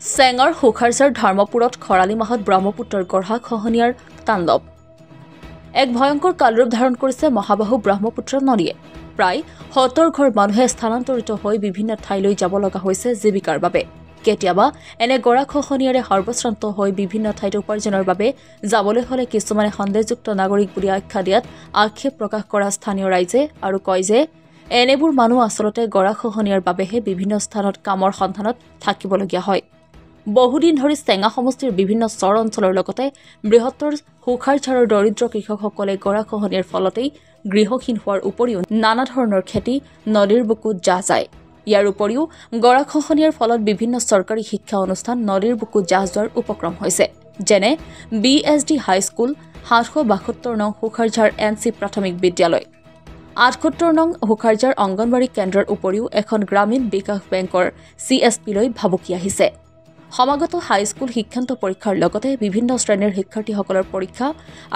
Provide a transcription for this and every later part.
চেঙৰ হুখাৰজাৰ ধৰ্মপুৰত খৰালি মাহত ব্ৰহ্মপুত্ৰৰ গঢ়া খহনীয়াৰ তাণ্ডৱ। এক ভয়ংকৰ কালৰূপ ধাৰণ কৰিছে মহাবাহু ব্ৰহ্মপুত্ৰ নদীয়ে। প্ৰায় ৭০ ঘৰ মানুহে স্থানান্তৰিত হৈ বিভিন্ন ঠাইলৈ যাব লগা হৈছে জীৱিকাৰ বাবে। কেতিয়াবা এনে গৰাখহনীয়াৰে সৰ্বশ্ৰান্ত হৈ বিভিন্ন ঠাইত উপাৰ্জনৰ বাবে যাবলৈ হলে কিছুমানে সন্দেহযুক্ত নাগৰিক বুলি আখ্যা দিয়াত আক্ষেপ প্ৰকাশ কৰা স্থানীয় ৰাইজে আৰু কয় যে এনেবোৰ মানুহ আচলতে গৰাখহনীয়াৰ বাবেহে বিভিন্ন স্থানত কামৰ সন্ধানত থাকিবলগীয়া হয়। বহুদিন ধৰি চেঙা সমষ্টিৰ বিভিন্ন চৰ অঞ্চলৰ লগতে বৃহত্তৰ হুখাৰঝাৰৰ দৰিদ্ৰ কৃষকসকলে গৰাখহনীয়াৰ ফলতেই গৃহহীন হোৱাৰ উপৰিও নানা ধৰণৰ খেতি নদীৰ বুকুত জাহ যায়। ইয়াৰ উপৰিও গৰাখহনীয়াৰ ফলত বিভিন্ন চৰকাৰী শিক্ষা অনুষ্ঠান নদীৰ বুকুত জাহ যোৱাৰ উপক্ৰম হৈছে, যেনে BSD হাইস্কুল, ৭৭২ নং হুখাৰঝাৰ NC প্ৰাথমিক বিদ্যালয়, ৭৮ নং হুখাৰঝাৰ অংগনবাড়ী কেন্দ্ৰৰ উপৰিও এখন গ্ৰামীণ বিকাশ বেংকৰ CSPলৈ ভাবুকি আহিছে। সমাগত হাইস্কুল শিক্ষান্ত পৰীক্ষাৰ লগতে বিভিন্ন শ্ৰেণীৰ শিক্ষাৰ্থীসকলৰ পৰীক্ষা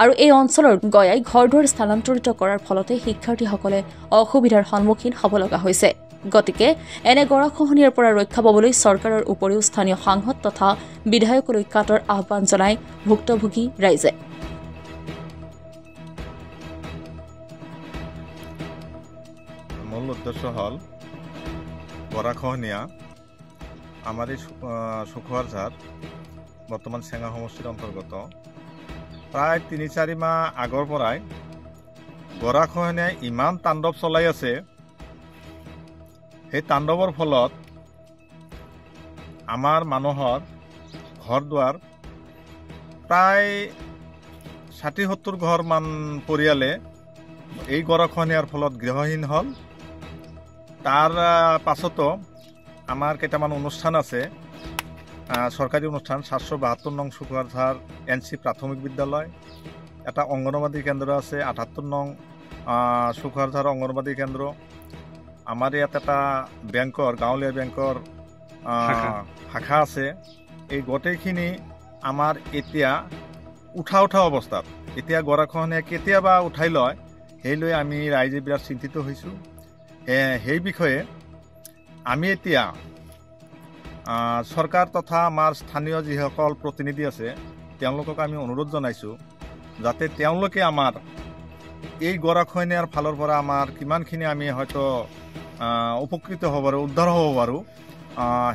আৰু এই অঞ্চলৰ গয়াই ঘৰ-দুৱাৰ স্থানান্তৰিত কৰাৰ ফলতে শিক্ষাৰ্থীসকলে অসুবিধাৰ সন্মুখীন হ'ব লগা হৈছে। গতিকে এনে গৰাখহনীয়াৰ পৰা ৰক্ষা পাবলৈ চৰকাৰৰ উপৰিও স্থানীয় সাংসদ তথা বিধায়কলৈ কাটৰ আহ্বান জনায় ভুক্তভোগী ৰাইজে। মূল উদ্দেশ্য হ'ল গৰাখহনীয়া আমাৰ এই সুখুৱাৰঝাৰ বৰ্তমান চেঙা সমষ্টিৰ অন্তৰ্গত প্ৰায় ৩-৪ মাহ আগৰ পৰাই গৰাখহনীয়াই ইমান তাণ্ডৱ চলাই আছে। সেই তাণ্ডৱৰ ফলত আমাৰ মানুহৰ ঘৰ দুৱাৰ প্ৰায় ৬০-৭০ ঘৰমান পৰিয়ালে এই গৰাখহনীয়াৰ ফলত গৃহহীন হ'ল। তাৰ পাছতো আমাৰ কেইটামান অনুষ্ঠান আছে, চৰকাৰী অনুষ্ঠান। ৭৭২ নং সুখুৱাৰঝাৰ NC প্ৰাথমিক বিদ্যালয়, এটা অংগনবাদী কেন্দ্ৰ আছে, ৭৮ নং সুখুৱাৰঝাৰ অংগনবাদী কেন্দ্ৰ। আমাৰ ইয়াত এটা বেংকৰ, গাঁৱলীয়া বেংকৰ শাখা আছে। এই গোটেইখিনি আমাৰ এতিয়া উঠা অৱস্থাত। এতিয়া গৰাখহনীয়া কেতিয়াবা উঠাই লয়, সেই লৈ আমি ৰাইজে বিৰাট চিন্তিত হৈছোঁ। সেই বিষয়ে আমি এতিয়া চৰকাৰ তথা আমাৰ স্থানীয় যিসকল প্ৰতিনিধি আছে তেওঁলোকক আমি অনুৰোধ জনাইছোঁ যাতে তেওঁলোকে আমাৰ এই গৰাখহনীয়াৰ ফালৰ পৰা আমাৰ কিমানখিনি আমি হয়তো উপকৃত হ'ব পাৰোঁ, উদ্ধাৰ হ'ব পাৰোঁ,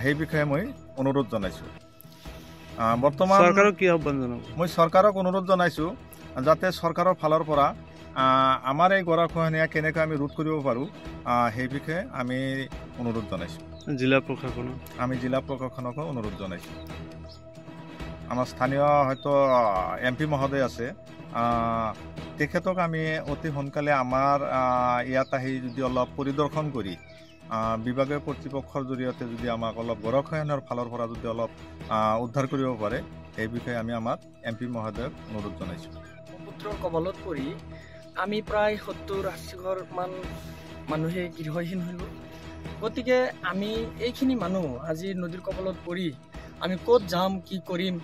সেই বিষয়ে মই অনুৰোধ জনাইছোঁ। বৰ্তমান চৰকাৰক কি আহ্বান জনাব? মই চৰকাৰক অনুৰোধ জনাইছোঁ যাতে চৰকাৰৰ ফালৰ পৰা আমাৰ এই গৰাখহনীয়া কেনেকৈ আমি ৰোধ কৰিব পাৰোঁ সেই বিষয়ে আমি অনুৰোধ জনাইছোঁ। আমি জিলা প্ৰশাসনকো অনুৰোধ জনাইছোঁ। আমাৰ স্থানীয় হয়তো MP মহোদয় আছে, তেখেতক আমি অতি সোনকালে আমাৰ ইয়াত আহি যদি অলপ পৰিদৰ্শন কৰি বিভাগীয় কৰ্তৃপক্ষৰ জৰিয়তে যদি আমাক অলপ গৰাখহনীয়াৰ ফালৰ পৰা যদি অলপ উদ্ধাৰ কৰিব পাৰে সেই বিষয়ে আমি আমাৰ MP মহোদয়ক অনুৰোধ জনাইছোঁ। ব্ৰহ্মপুত্ৰৰ কবলত পৰি আমি প্ৰায় ৭০-৮০ ঘৰমান মানুহে গৃহহীন হ'লোঁ। গতিকে আমি এইখিনি মানুহ আজি নদীৰ কবলত পৰি আমি ক'ত যাম, কি কৰিম,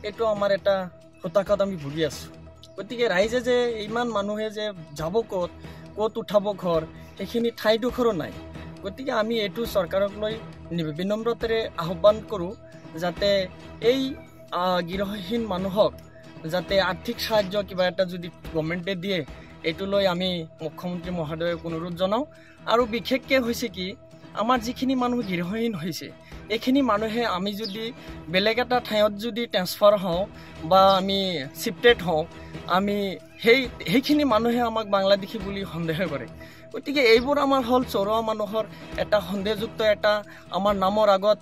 এইটো আমাৰ এটা হতাশাত আমি ভুগি আছোঁ। গতিকে ৰাইজে যে ইমান মানুহে যে যাব ক'ত উঠাব ঘৰ, সেইখিনি ঠাইডোখৰো নাই। গতিকে আমি এইটো চৰকাৰক লৈ বিনম্ৰতাৰে আহ্বান কৰোঁ যাতে এই গৃহহীন মানুহক যাতে আৰ্থিক সাহায্য কিবা এটা যদি গভৰ্ণমেণ্টে দিয়ে, এইটো লৈ আমি মুখ্যমন্ত্ৰী মহোদয়ক অনুৰোধ জনাওঁ। আৰু বিশেষকৈ হৈছে কি, আমাৰ যিখিনি মানুহ গৃহহীন হৈছে এইখিনি মানুহে আমি যদি বেলেগ এটা ঠাইত যদি ট্ৰেন্সফাৰ হওঁ বা আমি শিফটেড হওঁ, আমি সেইখিনি মানুহে আমাক বাংলাদেশী বুলি সন্দেহ কৰে। গতিকে এইবোৰ আমাৰ হ'ল চৰোৱা মানুহৰ এটা সন্দেহযুক্ত এটা আমাৰ নামৰ আগত,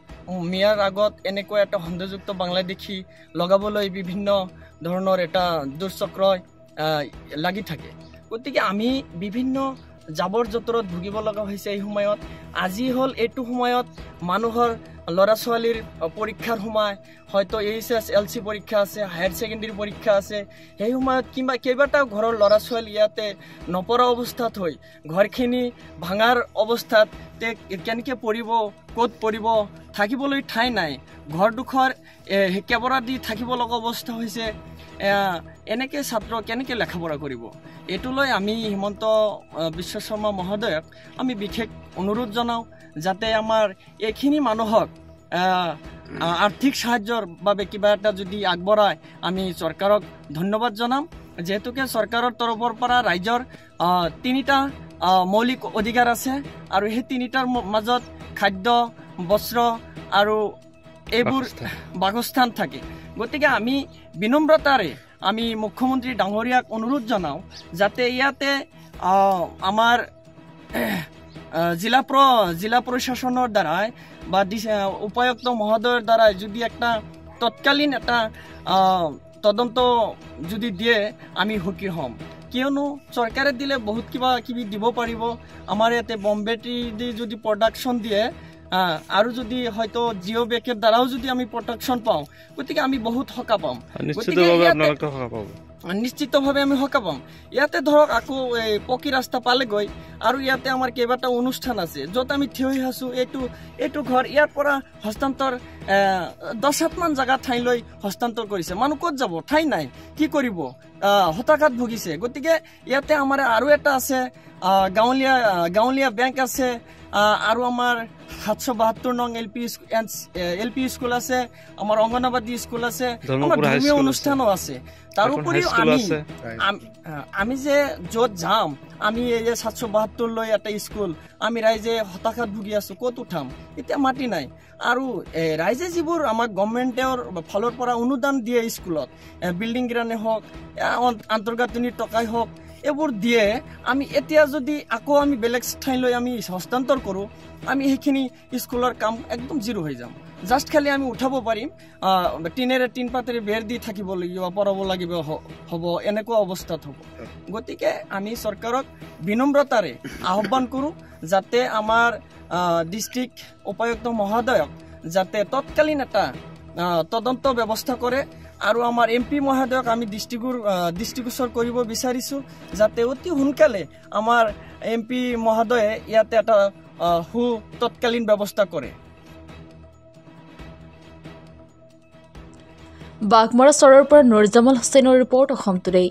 মিয়াৰ আগত এনেকুৱা এটা সন্দেহযুক্ত বাংলাদেশী লগাবলৈ বিভিন্ন ধৰণৰ এটা দুৰ্চক্ৰই লাগি থাকে। গতিকে আমি বিভিন্ন জাবৰ জোঁথৰত ভুগিব লগা হৈছে এই সময়ত। আজি হ'ল এইটো সময়ত মানুহৰ ল'ৰা ছোৱালীৰ পৰীক্ষাৰ সময়, হয়তো HSLC পৰীক্ষা আছে, হায়াৰ ছেকেণ্ডেৰী পৰীক্ষা আছে। সেই সময়ত কেইবাটাও ঘৰৰ ল'ৰা ছোৱালী ইয়াতে নপৰা অৱস্থাত হৈ ঘৰখিনি ভাঙাৰ অৱস্থাত কেনেকৈ পঢ়িব, ক'ত পঢ়িব, থাকিবলৈ ঠাই নাই, ঘৰডোখৰ কেবৰা দি থাকিব লগা অৱস্থা হৈছে। এনেকৈ ছাত্ৰ কেনেকৈ লেখা পঢ়া কৰিব, এইটো লৈ আমি হিমন্ত বিশ্ব শৰ্মা মহোদয়ক আমি বিশেষ অনুৰোধ জনাওঁ যাতে আমাৰ এইখিনি মানুহক আৰ্থিক সাহায্যৰ বাবে কিবা এটা যদি আগবঢ়ায় আমি চৰকাৰক ধন্যবাদ জনাম যেহেতুকে চৰকাৰৰ তৰফৰ পৰা ৰাইজৰ 3টা মৌলিক অধিকাৰ আছে আৰু সেই 3টাৰ মাজত খাদ্য বস্ত্ৰ আৰু এইবোৰ বাসস্থান থাকে গতিকে আমি বিনম্ৰতাৰে আমি মুখ্যমন্ত্ৰী ডাঙৰীয়াক অনুৰোধ জনাওঁ যাতে ইয়াতে আমাৰ জিলা প্ৰশাসনৰ দ্বাৰাই বা উপায়ুক্ত মহোদয়ৰ দ্বাৰাই যদি একটা তৎকালীন এটা তদন্ত যদি দিয়ে আমি সুখী হ'ম কিয়নো চৰকাৰে দিলে বহুত কিবা কিবি দিব পাৰিব আমাৰ ইয়াতে বম্বেটি দি যদি প্ৰডাকশ্যন দিয়ে আৰু যদি হয়তো জিঅ' বেকৰ দ্বাৰাও যদি আমি প্ৰটেকশ্যন পাওঁ গতিকে আমি বহুত সকাহ পাম নিশ্চিতভাৱে আমি সকাহ পাম ইয়াতে ধৰক আকৌ এই পকী ৰাস্তা পালেগৈ আৰু ইয়াতে আমাৰ কেইবাটা অনুষ্ঠান আছে য'ত আমি থিয় হৈ আছোঁ এইটো ঘৰ ইয়াৰ পৰা হস্তান্তৰ 10 মান জাগা ঠাইলৈ হস্তান্তৰ কৰিছে মানুহ ক'ত যাব ঠাই নাই কি কৰিব হতাশাত ভুগিছে গতিকে ইয়াতে আমাৰ আৰু এটা আছে গাঁৱলীয়া বেংক আছে আৰু আমাৰ 772 নং এলপি স্কুল আছে আমাৰ অংগনবাদী স্কুল আছে আমাৰ ধৰ্মীয় অনুষ্ঠানো আছে তাৰোপৰিও আমি যে য'ত যাম আমি এই যে 772 লৈ এটা স্কুল আমি ৰাইজে হতাশাত ভুগি আছো ক'ত উঠাম এতিয়া মাটি নাই আৰু ৰাইজে যিবোৰ আমাক গভৰ্ণমেণ্টৰ ফালৰ পৰা অনুদান দিয়ে স্কুলত বিল্ডিং গ্ৰানে হওক আন্তৰ্গাঁথনিৰ টকাই হওক এইবোৰ দিয়ে আমি এতিয়া যদি আকৌ আমি বেলেগ ঠাইলৈ আমি হস্তান্তৰ কৰোঁ আমি সেইখিনি স্কুলৰ কাম একদম জিৰো হৈ যাম জাষ্ট খালি আমি উঠাব পাৰিম টিন পাতেৰে বেৰ দি থাকিব লাগিব পৰাব লাগিব হ'ব এনেকুৱা অৱস্থাত হ'ব গতিকে আমি চৰকাৰক বিনম্ৰতাৰে আহ্বান কৰোঁ যাতে আমাৰ ডিষ্ট্ৰিক্ট উপায়ুক্ত মহোদয়ক যাতে তৎকালীন এটা তদন্ত ব্যৱস্থা কৰে আৰু আমাৰ MP মহোদয়ক আমি দৃষ্টিগোচৰ কৰিব বিচাৰিছোঁ যাতে অতি সোনকালে আমাৰ MP মহোদয়ে ইয়াতে এটা তৎকালীন ব্যৱস্থা কৰে বাঘমৰা চৰৰ পৰা নুৰজামাল হুছেইনৰ ৰিপৰ্ট অসম টুডে।